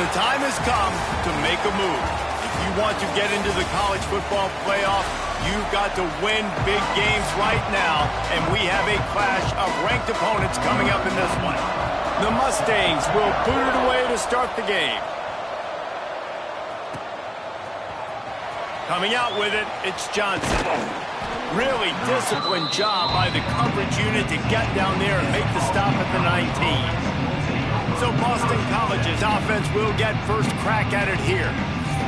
The time has come to make a move. If you want to get into the college football playoff, you've got to win big games right now, and we have a clash of ranked opponents coming up in this one. The Mustangs will boot it away to start the game. Coming out with it, it's Johnson. Really disciplined job by the coverage unit to get down there and make the stop at the 19. So Boston College's offense will get first crack at it here.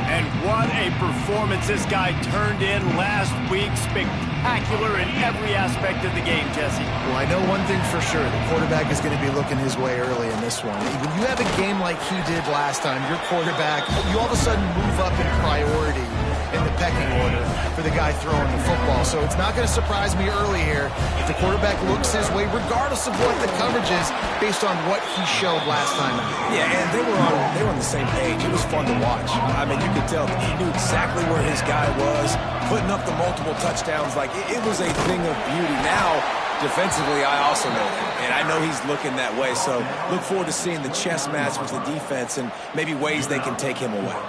And what a performance this guy turned in last week. Spectacular in every aspect of the game, Jesse. Well, I know one thing for sure. The quarterback is going to be looking his way early in this one. When you have a game like he did last time, your quarterback, you all of a sudden move up in priority in the pecking order for the guy throwing the football. So it's not going to surprise me early here if the quarterback looks his way, regardless of what the coverage is, based on what he showed last time. Yeah, and they were on the same page. It was fun to watch. I mean, you could tell he knew exactly where his guy was, putting up the multiple touchdowns. Like, it was a thing of beauty. Now, defensively, I also know that, and I know he's looking that way. So look forward to seeing the chess match with the defense and maybe ways they can take him away.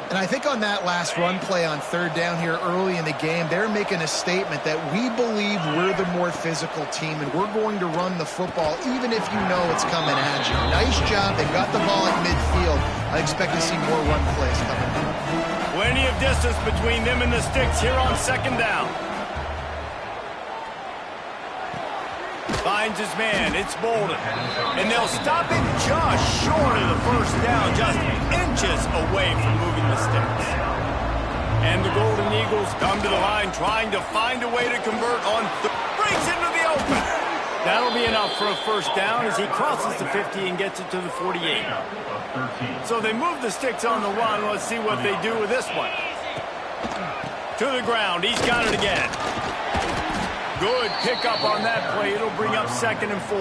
And I think on that last run play on third down here early in the game, they're making a statement that we believe we're the more physical team and we're going to run the football even if you know it's coming at you. Nice job. They got the ball at midfield. I expect to see more run plays coming. Plenty of distance between them and the sticks here on second down. Finds his man. It's Bolden. And they'll stop him just short of the first down, just inches away from moving the sticks. And the Golden Eagles come to the line trying to find a way to convert on breaks into the open. That'll be enough for a first down as he crosses the 50 and gets it to the 48. So they move the sticks on the run. Let's see what they do with this one. To the ground. He's got it again. Good pickup on that play. It'll bring up 2nd and 4.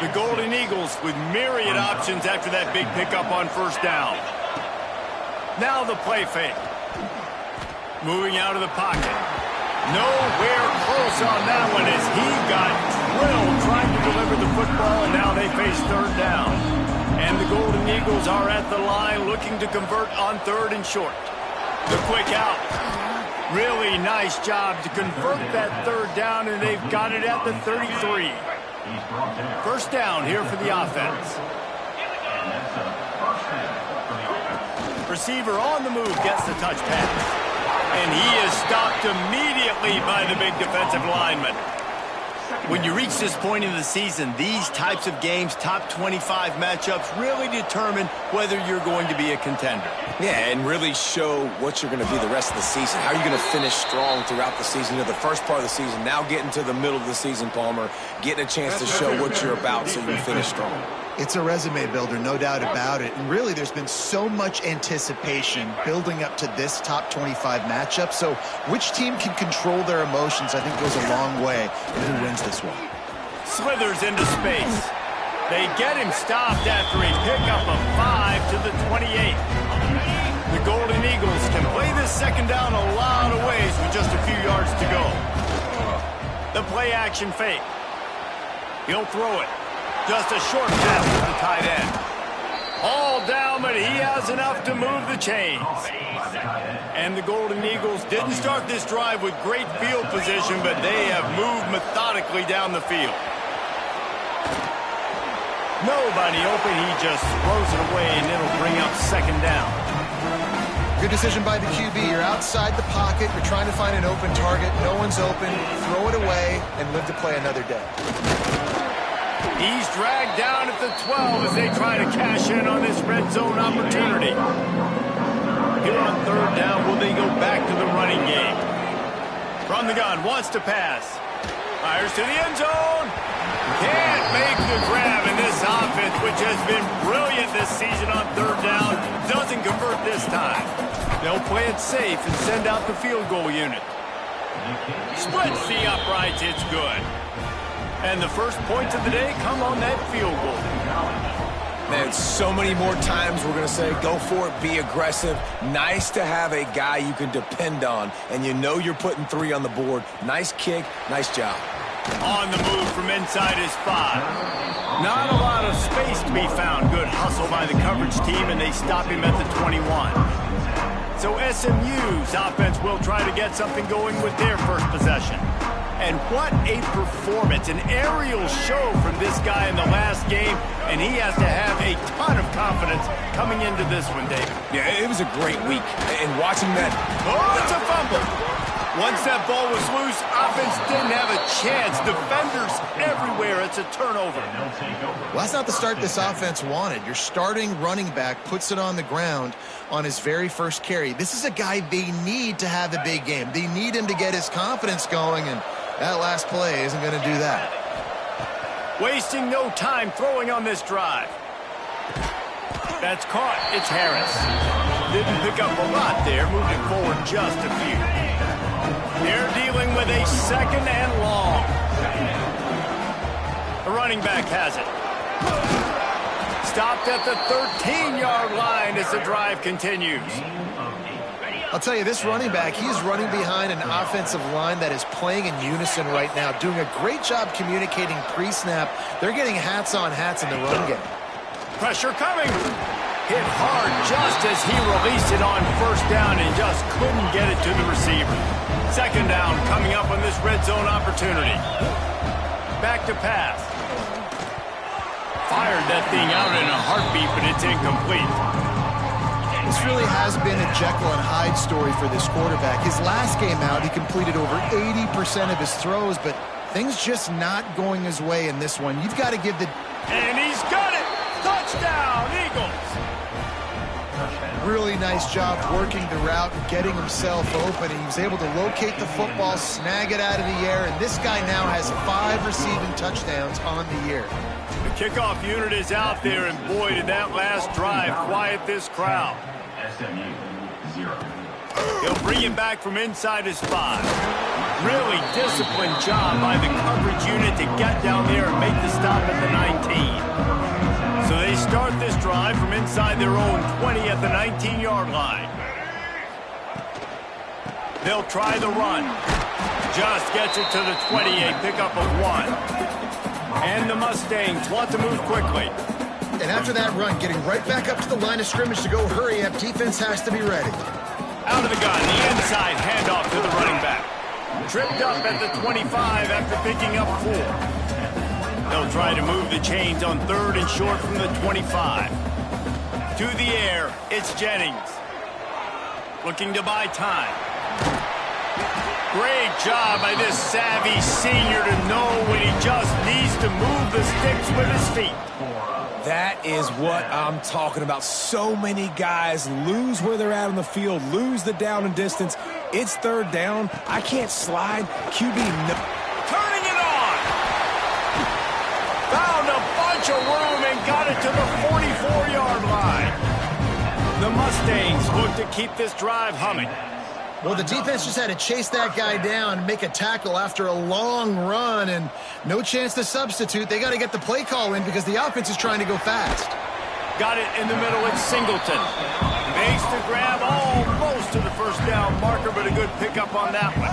The Golden Eagles with myriad options after that big pickup on first down. Now the play fake. Moving out of the pocket. Nowhere close on that one as he got drilled trying to deliver the football, and now they face third down. And the Golden Eagles are at the line looking to convert on 3rd and short. The quick out. Really nice job to convert that third down, and they've got it at the 33. First down here for the offense. Receiver on the move gets the touch pass. And he is stopped immediately by the big defensive lineman. When you reach this point in the season, these types of games, top 25 matchups, really determine whether you're going to be a contender. Yeah, and really show what you're going to be the rest of the season. How are you going to finish strong throughout the season? You know, the first part of the season, now getting to the middle of the season, Palmer, getting a chance to show what you're about so you can finish strong. It's a resume builder, no doubt about it. And really, there's been so much anticipation building up to this top 25 matchup. So which team can control their emotions, I think, goes a long way in who wins this one. Slithers into space. They get him stopped after a pickup of 5 to the 28. The Golden Eagles can play this second down a lot of ways with just a few yards to go. The play action fake. He'll throw it. Just a short pass to the tight end. All down, but he has enough to move the chains. And the Golden Eagles didn't start this drive with great field position, but they have moved methodically down the field. Nobody open. He just throws it away, and it'll bring up 2nd down. Good decision by the QB. You're outside the pocket. You're trying to find an open target. No one's open. Throw it away and live to play another day. He's dragged down at the 12 as they try to cash in on this red zone opportunity. Here on 3rd down, will they go back to the running game? From the gun, wants to pass. Fires to the end zone. Can't make the grab, and this offense, which has been brilliant this season on 3rd down, doesn't convert this time. They'll play it safe and send out the field goal unit. Splits the uprights, it's good. And the first points of the day come on that field goal. Man, so many more times we're going to say, go for it, be aggressive. Nice to have a guy you can depend on, and you know you're putting 3 on the board. Nice kick, nice job. On the move from inside his 5. Not a lot of space to be found. Good hustle by the coverage team, and they stop him at the 21. So SMU's offense will try to get something going with their first possession. And what a performance, an aerial show from this guy in the last game, and he has to have a ton of confidence coming into this one, David. Yeah, it was a great week, and watching that... Oh, it's a fumble. Once that ball was loose, offense didn't have a chance. Defenders everywhere. It's a turnover. Well, that's not the start this offense wanted. Your starting running back puts it on the ground on his very first carry. This is a guy they need to have a big game. They need him to get his confidence going, and that last play isn't going to do that. Wasting no time throwing on this drive. That's caught. It's Harris. Didn't pick up a lot there, moving forward just a few. They're dealing with a second and long. The running back has it. Stopped at the 13-yard line as the drive continues. I'll tell you, this running back, he's running behind an offensive line that is playing in unison right now, doing a great job communicating pre-snap. They're getting hats on hats in the run game. Pressure coming. Hit hard just as he released it on first down and just couldn't get it to the receiver. Second down coming up on this red zone opportunity. Back to pass. Fired that thing out in a heartbeat, but it's incomplete. This really has been a Jekyll and Hyde story for this quarterback. His last game out, he completed over 80% of his throws, but things just not going his way in this one. You've got to give the... And he's got it! Touchdown, Eagles! Really nice job working the route and getting himself open. He was able to locate the football, snag it out of the air, and this guy now has 5 receiving touchdowns on the year. The kickoff unit is out there, and boy, did that last drive quiet this crowd. He'll bring it back from inside his 5. Really disciplined job by the coverage unit to get down there and make the stop at the 19. So they start this drive from inside their own 20 at the 19-yard line. They'll try the run. Just gets it to the 28, pickup of 1. And the Mustangs want to move quickly. And after that run, getting right back up to the line of scrimmage to go hurry up, defense has to be ready. Out of the gun, the inside handoff to the running back. Tripped up at the 25 after picking up 4. They'll try to move the chains on 3rd and short from the 25. To the air, it's Jennings. Looking to buy time. Great job by this savvy senior to know when he just needs to move the sticks with his feet. That is what I'm talking about. So many guys lose where they're at on the field, lose the down and distance. It's 3rd down. I can't slide. QB no. Turning it on. Found a bunch of room and got it to the 44-yard line. The Mustangs look to keep this drive humming. Well, the defense just had to chase that guy down and make a tackle after a long run, and no chance to substitute. They got to get the play call in because the offense is trying to go fast. Got it in the middle. It's Singleton. Makes the grab almost to the first down marker, but a good pickup on that one.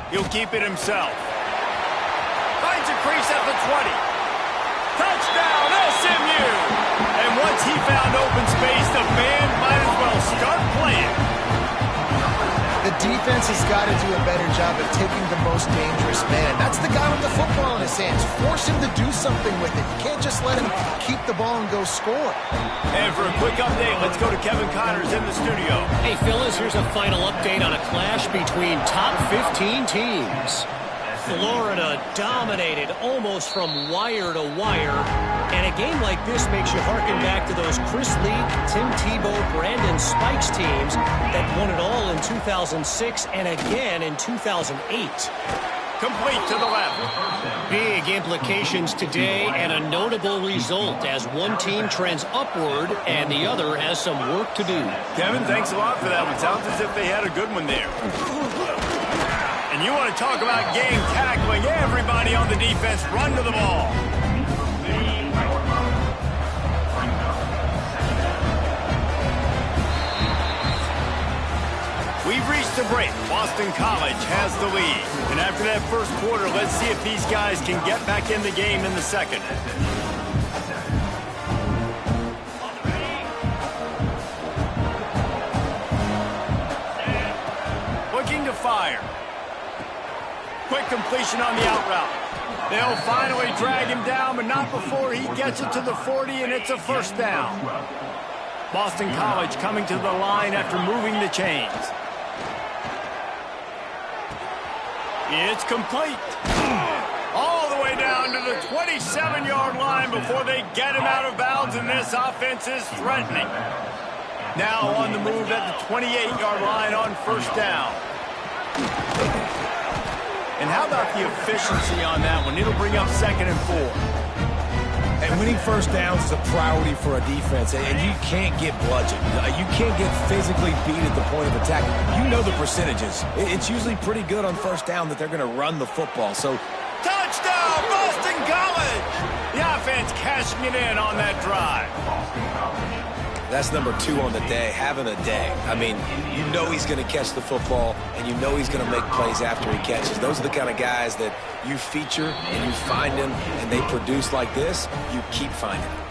He'll keep it himself. Finds a crease at the 20. Touchdown, SMU! And once he found open space, the band might as well start playing. The defense has got to do a better job of taking the most dangerous man. That's the guy with the football in his hands. Force him to do something with it. You can't just let him keep the ball and go score. And for a quick update, let's go to Kevin Connors in the studio. Hey, Phyllis, here's a final update on a clash between top 15 teams. Florida dominated almost from wire to wire. And a game like this makes you harken back to those Chris Lee, Tim Tebow, Brandon Spikes teams that won it all in 2006 and again in 2008. Complete to the left. Big implications today and a notable result as one team trends upward and the other has some work to do. Kevin, thanks a lot for that one. Sounds as if they had a good one there. And you want to talk about game tackling. Everybody on the defense run to the ball. We've reached the break, Boston College has the lead. And after that first quarter, let's see if these guys can get back in the game in the second. Looking to fire. Quick completion on the out route. They'll finally drag him down, but not before he gets it to the 40, and it's a first down. Boston College coming to the line after moving the chains. It's complete. All the way down to the 27-yard line before they get him out of bounds, and this offense is threatening. Now on the move at the 28-yard line on first down. And how about the efficiency on that one? It'll bring up 2nd and 4. And winning first downs is a priority for a defense, and you can't get bludgeoned. You can't get physically beat at the point of attack. You know the percentages. It's usually pretty good on first down that they're going to run the football. So, touchdown, Boston College! The offense cashing it in on that drive. that's number 2 on the day, having a day. I mean, you know he's going to catch the football, and you know he's going to make plays after he catches. Those are the kind of guys that you feature and you find them, and they produce like this, you keep finding them.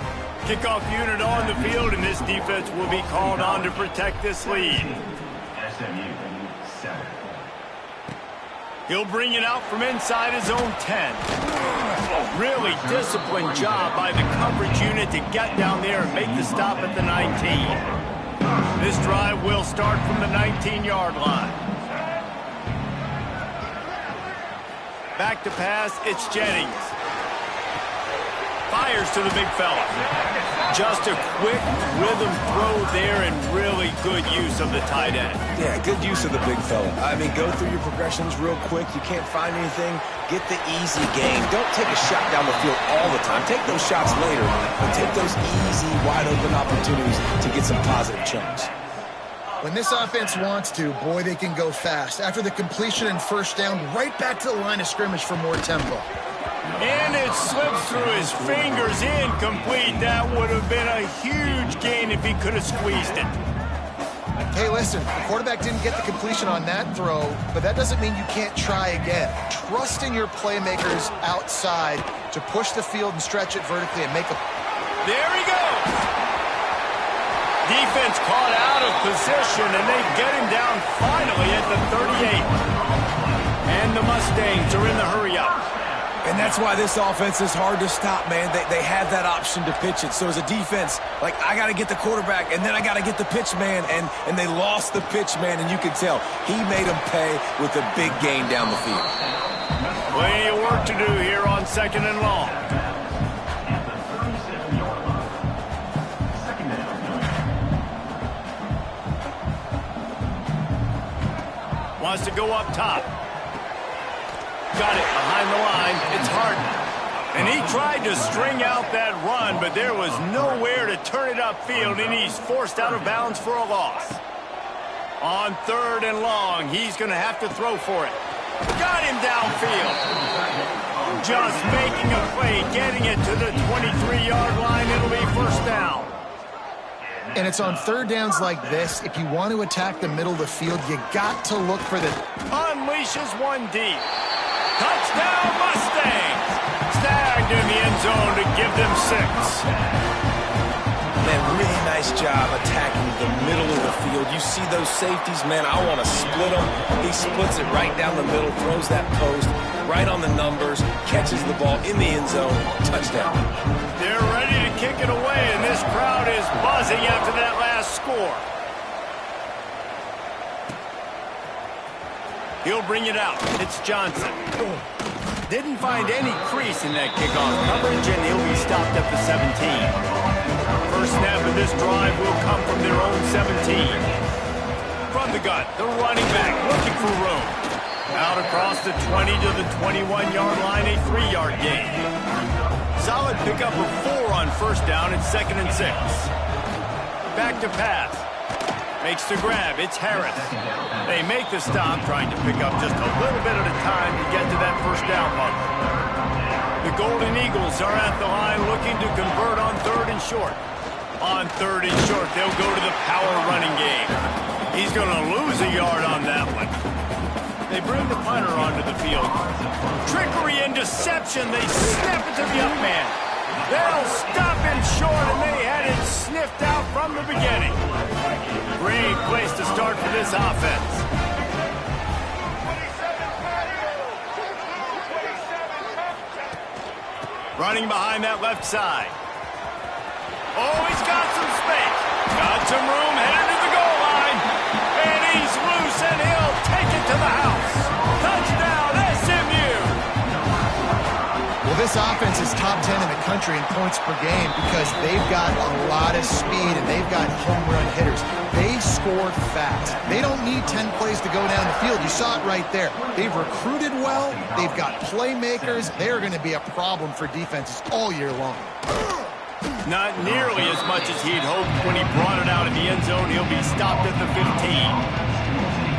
Kickoff unit on the field, and this defense will be called on to protect this lead. He'll bring it out from inside his own 10. Really disciplined job by the coverage unit to get down there and make the stop at the 19. This drive will start from the 19-yard line. Back to pass, it's Jennings. Fires to the big fella. Just a quick rhythm throw there and really good use of the tight end. Yeah, good use of the big fella. I mean, go through your progressions real quick. You can't find anything. Get the easy gain. Don't take a shot down the field all the time. Take those shots later, but take those easy, wide-open opportunities to get some positive chunks. When this offense wants to, boy, they can go fast. After the completion and first down, right back to the line of scrimmage for more tempo. And it slips through his fingers, incomplete. That would have been a huge gain if he could have squeezed it. Hey, listen, the quarterback didn't get the completion on that throw, but that doesn't mean you can't try again. Trust in your playmakers outside to push the field and stretch it vertically and make a... There he goes. Defense caught out of position, and they get him down finally at the 38. And the Mustangs are in the hurry-up. And that's why this offense is hard to stop, man. They have that option to pitch it. So as a defense, like, I got to get the quarterback, and then I got to get the pitch man, and they lost the pitch man, and you can tell he made them pay with a big gain down the field. Plenty of work to do here on 2nd and long. Wants to go up top. Got it behind the line. It's Harden. And he tried to string out that run, but there was nowhere to turn it upfield, and he's forced out of bounds for a loss. On 3rd and long, he's going to have to throw for it. Got him downfield. Just making a play, getting it to the 23-yard line. It'll be first down. And it's on 3rd downs like this. If you want to attack the middle of the field, you got to look for the... Unleashes one deep. Touchdown, Mustangs! Snagged in the end zone to give them 6. Man, really nice job attacking the middle of the field. You see those safeties, man, I want to split them. He splits it right down the middle, throws that post, right on the numbers, catches the ball in the end zone, touchdown. They're ready to kick it away, and this crowd is buzzing after that last score. He'll bring it out. It's Johnson. Didn't find any crease in that kickoff coverage, and he'll be stopped at the 17. First snap of this drive will come from their own 17. From the gun, the running back looking for room. Out across the 20 to the 21-yard line, a 3-yard gain. Solid pickup of 4 on first down. It's 2nd and 6. Back to pass. Makes the grab. It's Harris. They make the stop, trying to pick up just a little bit at a time to get to that first down mark. The Golden Eagles are at the line looking to convert on 3rd and short. On 3rd and short, they'll go to the power running game. He's going to lose a yard on that one. They bring the punter onto the field. Trickery and deception. They snap it to the up man. They'll stop him short, and they had it sniffed out from the beginning. Great place to start for this offense. Running behind that left side. Oh, he's got some space. Got some room, headed to the goal line. And he's loose, and he'll take it to the house. Touchdown, SMU. Well, this offense is top 10 in the country in points per game because they've got a lot of speed and they've got home run hitters. They score fast. They don't need 10 plays to go down the field. You saw it right there. They've recruited well. They've got playmakers. They're going to be a problem for defenses all year long. Not nearly as much as he'd hoped when he brought it out in the end zone. He'll be stopped at the 15.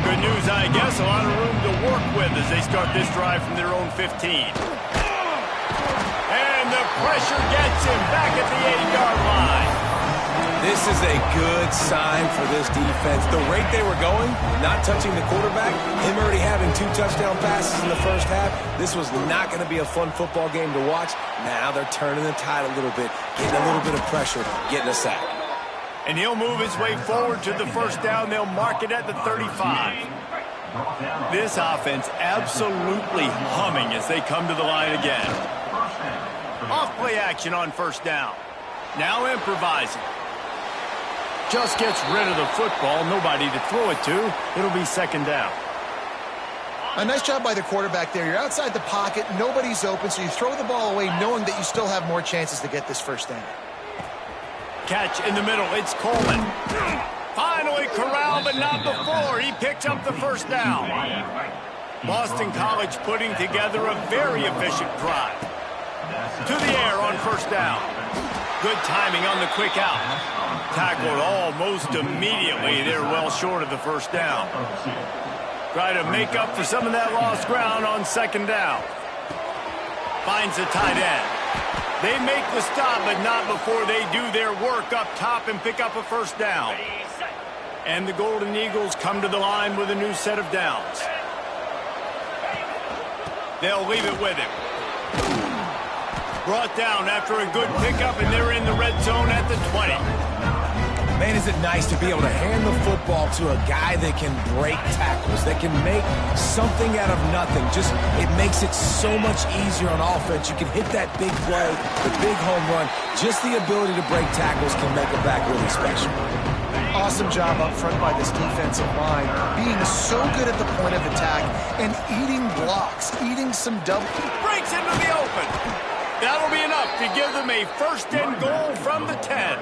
Good news, I guess. A lot of room to work with as they start this drive from their own 15. And the pressure gets him back at the 80-yard line. This is a good sign for this defense. The rate they were going, not touching the quarterback, him already having 2 touchdown passes in the first half, this was not going to be a fun football game to watch. Now they're turning the tide a little bit, getting a little bit of pressure, getting a sack. And he'll move his way forward to the first down. They'll mark it at the 35. This offense absolutely humming as they come to the line again. Off play action on first down. Now improvising. Just gets rid of the football. Nobody to throw it to. It'll be second down. A nice job by the quarterback there. You're outside the pocket. Nobody's open, so you throw the ball away knowing that you still have more chances to get this first down. Catch in the middle. It's Coleman. Finally corralled, but not before. He picks up the first down. Boston College putting together a very efficient drive. To the air on first down. Good timing on the quick out. Tackled almost immediately. They're well short of the first down. Try to make up for some of that lost ground on second down. Finds the tight end. They make the stop, but not before they do their work up top and pick up a first down. And the Golden Eagles come to the line with a new set of downs. They'll leave it with him. Brought down after a good pickup, and they're in the red zone at the 20. Man, is it nice to be able to hand the football to a guy that can break tackles, that can make something out of nothing. Just, it makes it so much easier on offense. You can hit that big play, the big home run. Just the ability to break tackles can make a back really special. Awesome job up front by this defensive line, being so good at the point of attack and eating blocks, eating some double. Breaks into the open. That'll be enough to give them a first and goal from the 10.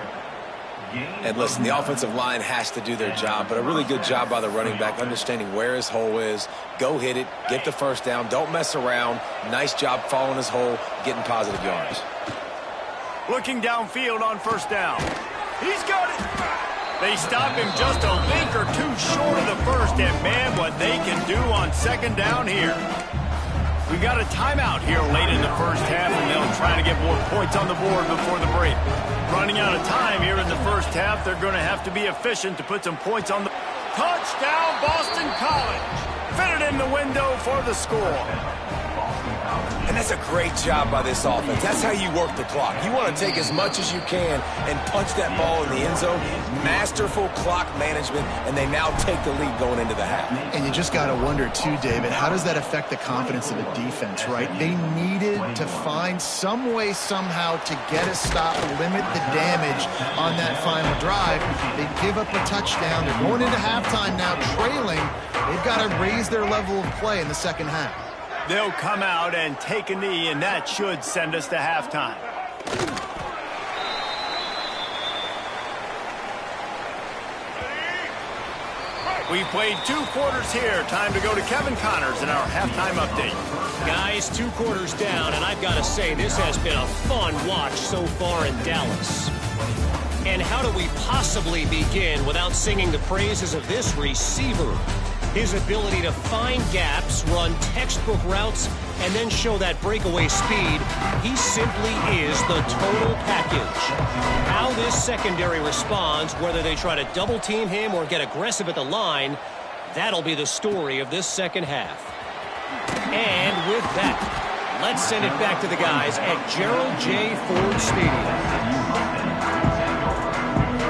And listen, the offensive line has to do their job, but a really good job by the running back, understanding where his hole is. Go hit it, get the first down, don't mess around. Nice job following his hole, getting positive yards. Looking downfield on first down. He's got it. They stop him just a link or two short of the first, and man, what they can do on second down here. We got a timeout here late in the first half, and they'll try to get more points on the board before the break. Running out of time here in the first half, they're going to have to be efficient to put some points on the... Touchdown, Boston College! Fitted in the window for the score. And that's a great job by this offense. That's how you work the clock. You want to take as much as you can and punch that ball in the end zone. Masterful clock management, and they now take the lead going into the half. And you just got to wonder, too, David, how does that affect the confidence of a defense, right? They needed to find some way, somehow, to get a stop, limit the damage on that final drive. They give up a touchdown. They're going into halftime now, trailing. They've got to raise their level of play in the second half. They'll come out and take a knee, and that should send us to halftime. We played 2 quarters here. Time to go to Kevin Connors in our halftime update. Guys, 2 quarters down, and I've got to say, this has been a fun watch so far in Dallas. And how do we possibly begin without singing the praises of this receiver? His ability to find gaps, run textbook routes, and then show that breakaway speed, he simply is the total package. How this secondary responds, whether they try to double team him or get aggressive at the line, that'll be the story of this second half. And with that, let's send it back to the guys at Gerald J. Ford Stadium.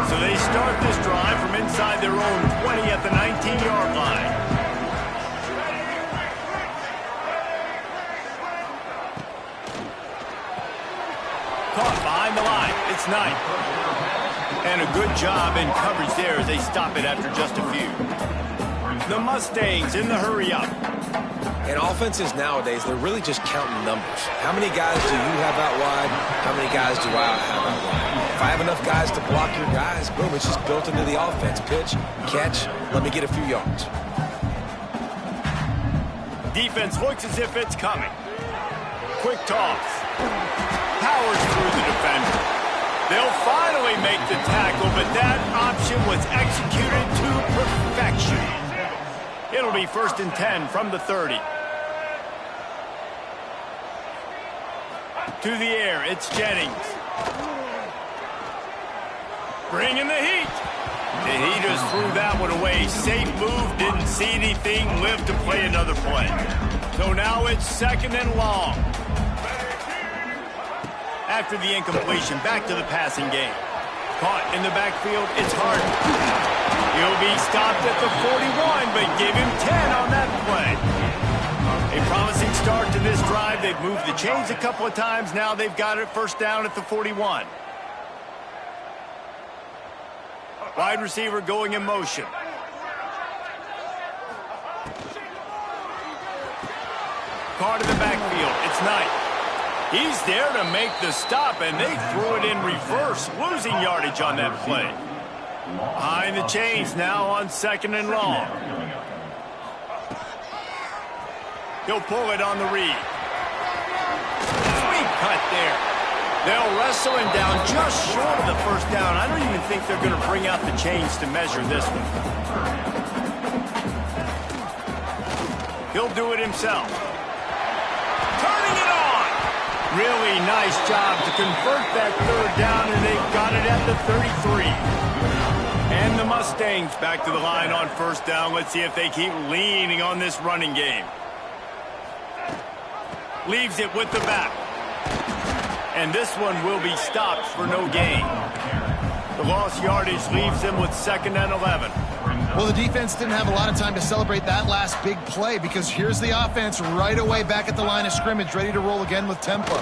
So they start this drive from inside their own 20 at the 19-yard line. Caught behind the line. It's Knight. And a good job in coverage there as they stop it after just a few. The Mustangs in the hurry-up. And offenses nowadays, they're really just counting numbers. How many guys do you have out wide? How many guys do I have out wide? If I have enough guys to block your guys, boom, it's just built into the offense. Pitch, catch, let me get a few yards. Defense looks as if it's coming. Quick toss. Powers through the defender. They'll finally make the tackle, but that option was executed to perfection. It'll be 1st and 10 from the 30. To the air, it's Jennings. Bringing the heat. And he just threw that one away. Safe move, didn't see anything, lived to play another play. So now it's 2nd and long. After the incompletion, back to the passing game. Caught in the backfield, it's Harden. He'll be stopped at the 41, but give him 10 on that play. A promising start to this drive. They've moved the chains a couple of times. Now they've got it 1st down at the 41. Wide receiver going in motion. Caught in the backfield, it's Knight. He's there to make the stop, and they threw it in reverse, losing yardage on that play. Behind the chains now on 2nd and long. He'll pull it on the read. Sweet cut there. They'll wrestle him down just short of the 1st down. I don't even think they're going to bring out the chains to measure this one. He'll do it himself. Turning it on. Really nice job to convert that 3rd down, and they've got it at the 33. And the Mustangs back to the line on 1st down. Let's see if they keep leaning on this running game. Leaves it with the back. And this one will be stopped for no gain. The lost yardage leaves them with 2nd and 11. Well, the defense didn't have a lot of time to celebrate that last big play because here's the offense right away back at the line of scrimmage, ready to roll again with tempo.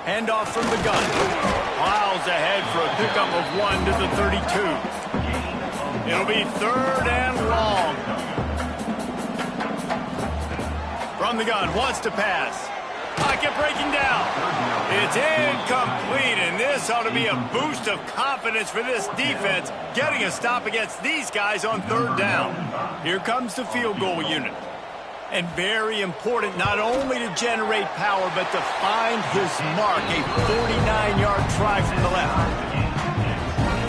Handoff from the gun. Miles ahead for a pickup of 1 to the 32. It'll be 3rd and long. From the gun, wants to pass. Pocket breaking down. It's incomplete, and this ought to be a boost of confidence for this defense, getting a stop against these guys on 3rd down. Here comes the field goal unit. And very important not only to generate power, but to find his mark, a 49-yard try from the left.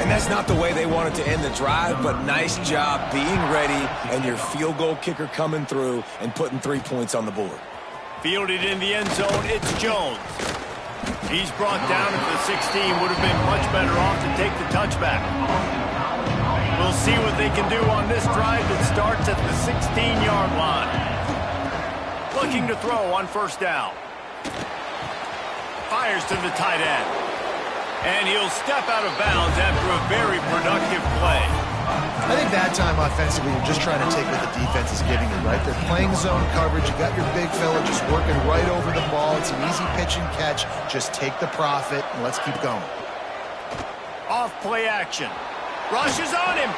And that's not the way they wanted to end the drive, but nice job being ready and your field goal kicker coming through and putting 3 points on the board. Fielded in the end zone, it's Jones. He's brought down at the 16, would have been much better off to take the touchback. We'll see what they can do on this drive that starts at the 16-yard line. Looking to throw on 1st down. Fires to the tight end. And he'll step out of bounds after a very productive play. I think that time offensively, you're just trying to take what the defense is giving you, right? They're playing zone coverage. You got your big fella just working right over the ball. It's an easy pitch and catch. Just take the profit, and let's keep going. Off play action. Rushes on him.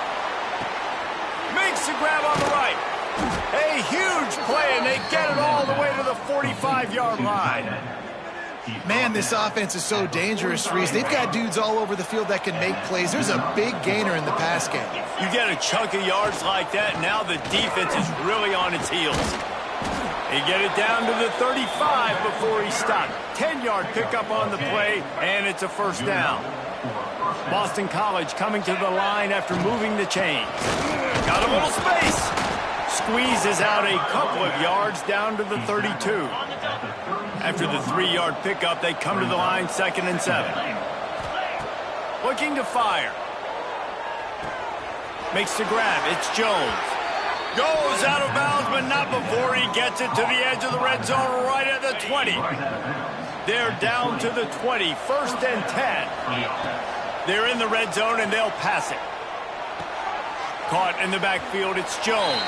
Makes the grab on the right. A huge play, and they get it all the way to the 45-yard line. Man, this offense is so dangerous, Reese. They've got dudes all over the field that can make plays. There's a big gainer in the pass game. You get a chunk of yards like that, now the defense is really on its heels. They get it down to the 35 before he stopped. 10-yard pickup on the play, and it's a 1st down. Boston College coming to the line after moving the chains. Got a little space. Squeezes out a couple of yards down to the 32. After the 3-yard pickup, they come to the line 2nd and 7. Looking to fire. Makes the grab. It's Jones. Goes out of bounds, but not before he gets it to the edge of the red zone right at the 20. They're down to the 20. 1st and 10. They're in the red zone, and they'll pass it. Caught in the backfield. It's Jones.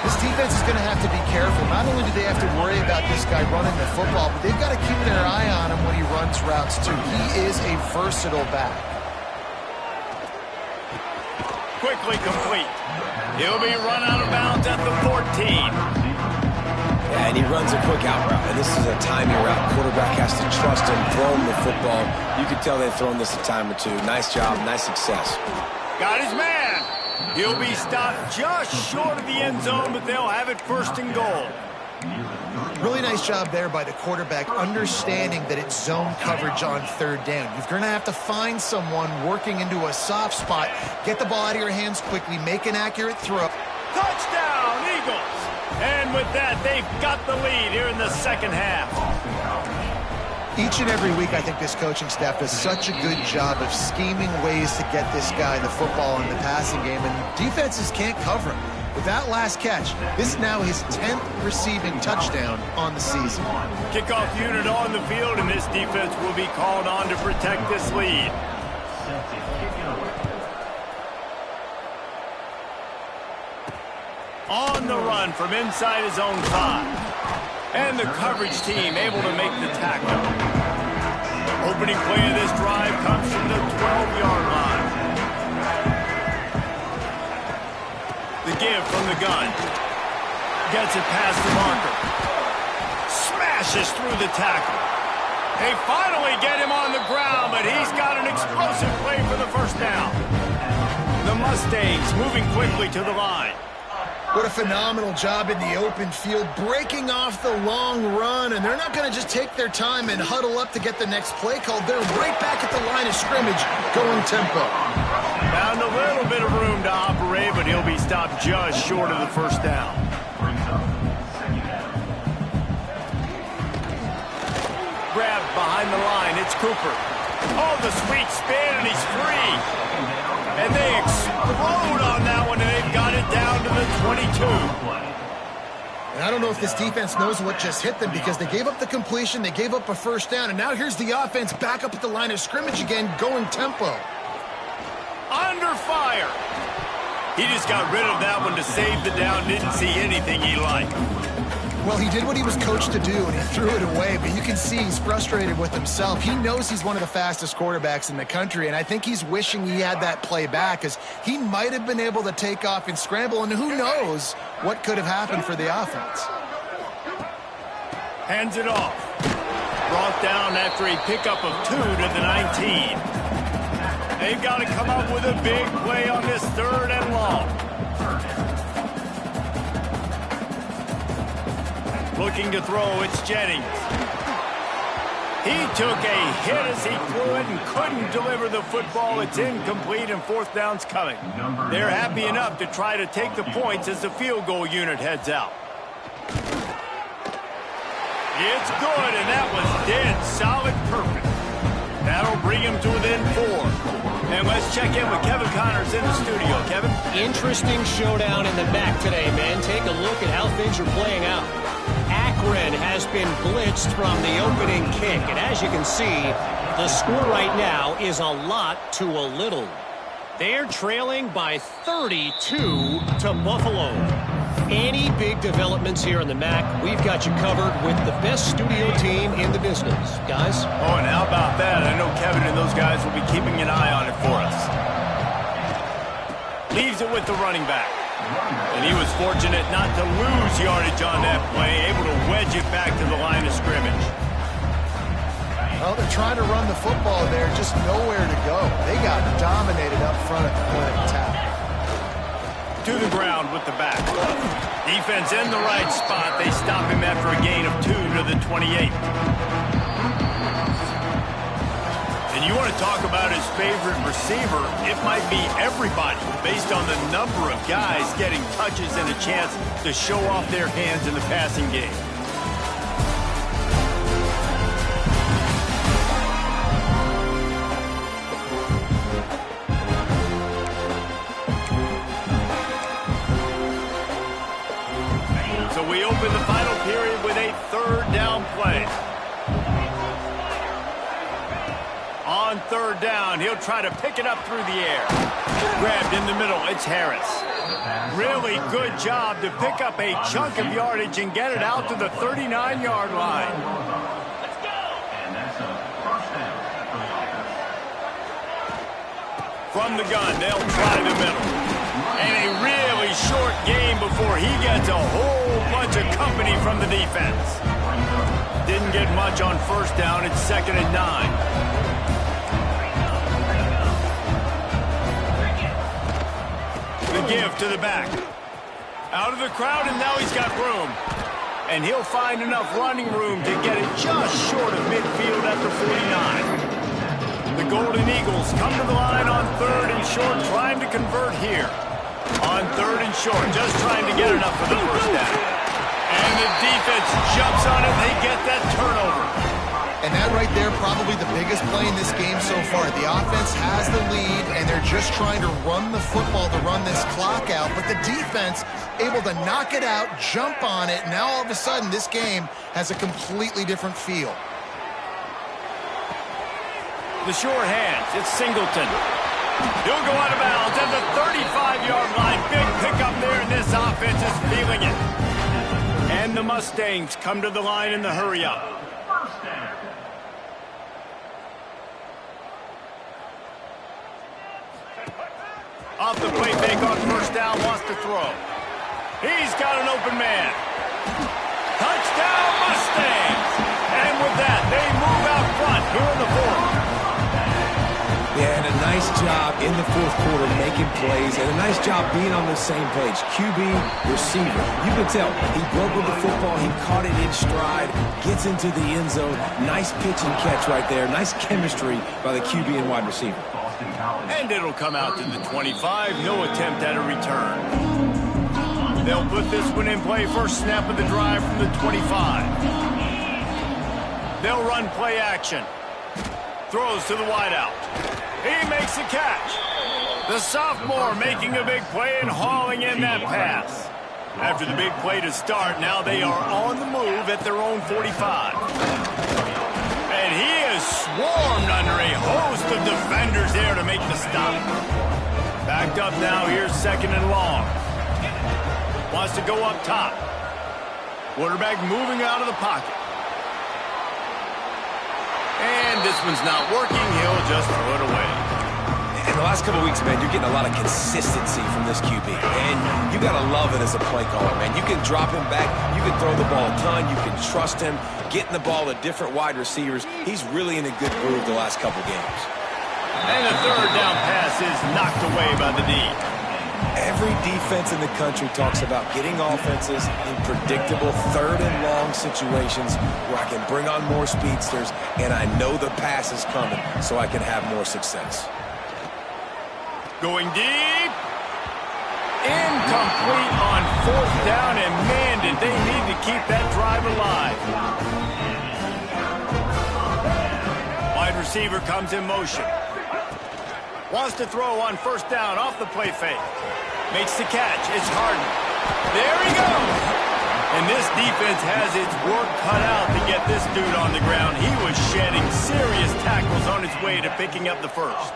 This defense is going to have to be careful. Not only do they have to worry about this guy running the football, but they've got to keep their eye on him when he runs routes, too. He is a versatile back. Quickly complete. He'll be run out of bounds at the 14. Yeah, and he runs a quick out route, and this is a timing route. Quarterback has to trust him, throw him the football. You can tell they've thrown this a time or two. Nice job, nice success. Got his man. He'll be stopped just short of the end zone, but they'll have it 1st and goal. Really nice job there by the quarterback, understanding that it's zone coverage on 3rd down. You're going to have to find someone working into a soft spot, get the ball out of your hands quickly, make an accurate throw. Touchdown, Eagles! And with that, they've got the lead here in the 2nd half. Each and every week, I think this coaching staff does such a good job of scheming ways to get this guy the football in the passing game, and defenses can't cover him. With that last catch, this is now his 10th receiving touchdown on the season. Kickoff unit on the field, and this defense will be called on to protect this lead. On the run from inside his own 5. And the coverage team able to make the tackle. Opening play of this drive comes from the 12-yard line. The give from the gun. Gets it past the marker. Smashes through the tackle. They finally get him on the ground, but he's got an explosive play for the 1st down. The Mustangs moving quickly to the line. What a phenomenal job in the open field, breaking off the long run, and they're not going to just take their time and huddle up to get the next play called. They're right back at the line of scrimmage, going tempo. Found a little bit of room to operate, but he'll be stopped just short of the 1st down. Grabbed behind the line, it's Cooper. Oh, the sweet spin, and he's free. And they explode on that one, and they've got it down to the 22. And I don't know if this defense knows what just hit them, because they gave up the completion, they gave up a 1st down, and now here's the offense back up at the line of scrimmage again, going tempo. Under fire. He just got rid of that one to save the down, didn't see anything he liked. Well, he did what he was coached to do, and he threw it away, but you can see he's frustrated with himself. He knows he's one of the fastest quarterbacks in the country, and I think he's wishing he had that play back, because he might have been able to take off and scramble, and who knows what could have happened for the offense. Hands it off. Brought down after a pickup of 2 to the 19. They've got to come up with a big play on this 3rd and long. Looking to throw, it's Jennings. He took a hit as he threw it and couldn't deliver the football. It's incomplete, and 4th down's coming. They're happy enough to try to take the points as the field goal unit heads out. It's good, and that was dead solid perfect. That'll bring him to within 4. And let's check in with Kevin Connors in the studio. Kevin? Interesting showdown in the back today, man. Take a look at how things are playing out. Akron has been blitzed from the opening kick, and as you can see, the score right now is a lot to a little. They're trailing by 32 to Buffalo. Any big developments here in the MAC, we've got you covered with the best studio team in the business. Guys? Oh, and how about that? I know Kevin and those guys will be keeping an eye on it for us. Leaves it with the running back. And he was fortunate not to lose yardage on that play, able to wedge it back to the line of scrimmage. Well, they're trying to run the football there, just nowhere to go. They got dominated up front at the point of attack. To the ground with the back. Defense in the right spot. They stop him after a gain of 2 to the 28. And you want to talk about his favorite receiver, it might be everybody, based on the number of guys getting touches and a chance to show off their hands in the passing game. on third down. He'll try to pick it up through the air. Grabbed in the middle. It's Harris. Really good job to pick up a chunk of yardage and get it out to the 39-yard line. From the gun, they'll try the middle. And a really short game before he gets a whole bunch of company from the defense. Didn't get much on first down. It's 2nd and 9. The give to the back. Out of the crowd, and now he's got room. And he'll find enough running room to get it just short of midfield at the 49. The Golden Eagles come to the line on 3rd and short, trying to convert here. On 3rd and short, just trying to get enough for the first down. And the defense jumps on it. They get that turnover. And that right there, probably the biggest play in this game so far. The offense has the lead, and they're just trying to run the football to run this clock out. But the defense able to knock it out, jump on it. Now all of a sudden, this game has a completely different feel. The sure hands. It's Singleton. He'll go out of bounds at the 35-yard line. Big pickup there, and this offense is feeling it. And the Mustangs come to the line in the hurry-up. Off the play fake on first down, wants to throw. He's got an open man. Touchdown, Mustangs! And with that, they move out front here in the 4th. Yeah, and a nice job in the 4th quarter making plays, and a nice job being on the same page. QB, receiver. You can tell he broke with the football. He caught it in stride, gets into the end zone. Nice pitch and catch right there. Nice chemistry by the QB and wide receiver. And it'll come out to the 25. No attempt at a return. They'll put this one in play. First snap of the drive from the 25. They'll run play action. Throws to the wideout. He makes the catch. The sophomore making a big play and hauling in that pass. After the big play to start, now they are on the move at their own 45. And he is swarmed under a host of defenders there to make the stop. Backed up now, here's 2nd and long. Wants to go up top. Quarterback moving out of the pocket. And this one's not working. He'll just throw it away. In the last couple of weeks, man, you're getting a lot of consistency from this QB. And you got to love it as a play caller, man. You can drop him back. You can throw the ball a ton. You can trust him. Getting the ball to different wide receivers. He's really in a good groove the last couple games. And the 3rd down pass is knocked away by the D. Every defense in the country talks about getting offenses in predictable 3rd and long situations where I can bring on more speedsters and I know the pass is coming so I can have more success. Going deep. Incomplete on 4th down, and man, did they need to keep that drive alive. Wide receiver comes in motion. Wants to throw on first down off the play fake. Makes the catch. It's Harden. There he goes. And this defense has its work cut out to get this dude on the ground. He was shedding serious tackles on his way to picking up the first.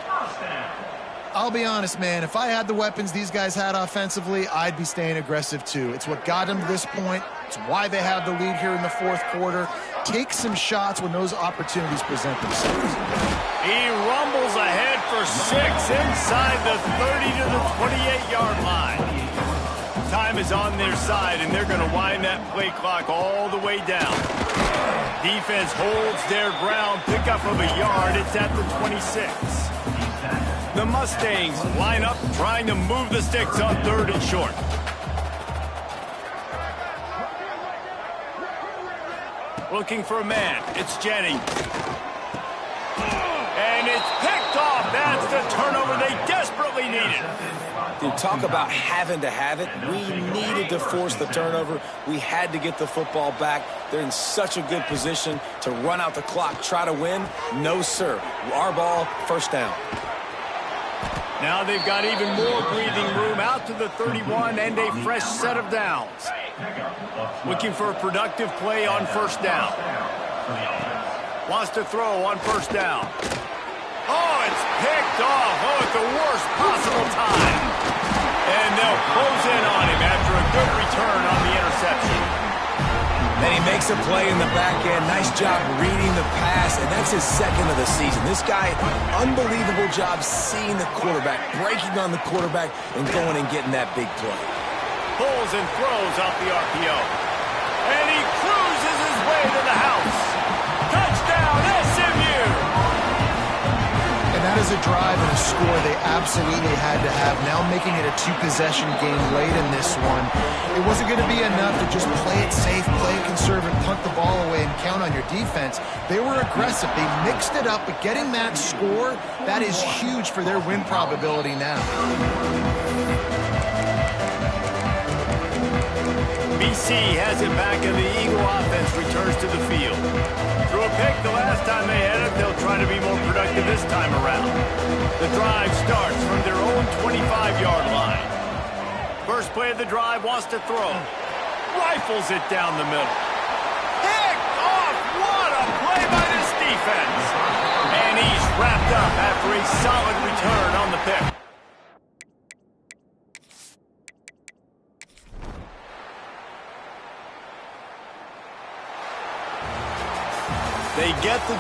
I'll be honest, man. If I had the weapons these guys had offensively, I'd be staying aggressive too. It's what got them to this point. It's why they have the lead here in the 4th quarter. Take some shots when those opportunities present themselves. He rumbles ahead for 6 inside the 30 to the 28-yard line. Time is on their side, and they're going to wind that play clock all the way down. Defense holds their ground. Pickup of a yard. It's at the 26. The Mustangs line up, trying to move the sticks on 3rd and short. Looking for a man. It's Jennings. And it's picked off. That's the turnover they desperately needed. Dude, talk about having to have it. We needed to force the turnover. We had to get the football back. They're in such a good position to run out the clock, try to win. No, sir. Our ball, first down. Now they've got even more breathing room out to the 31 and a fresh set of downs. Looking for a productive play on first down. Wants to throw on first down. worst possible time. And they'll close in on him after a good return on the interception. Then he makes a play in the back end. Nice job reading the pass, and that's his second of the season. This guy, unbelievable job seeing the quarterback, breaking on the quarterback, and going and getting that big play. Pulls and throws off the RPO. And he cruises his way to the house. Touchdown, SMU! And that is a drive and a score they absolutely had to have. Now making it a two-possession game late in this one. It wasn't going to be enough to just play it safe, play it conservative, punt the ball away, and count on your defense. They were aggressive. They mixed it up, but getting that score, that is huge for their win probability now. BC has it back, and the Eagle offense returns to the field. Threw a pick the last time they had it. They'll try to be more productive this time around. The drive starts from their own 25-yard line. First play of the drive, wants to throw. Rifles it down the middle. Picked off! What a play by this defense! And he's wrapped up after a solid return on the pick. They get the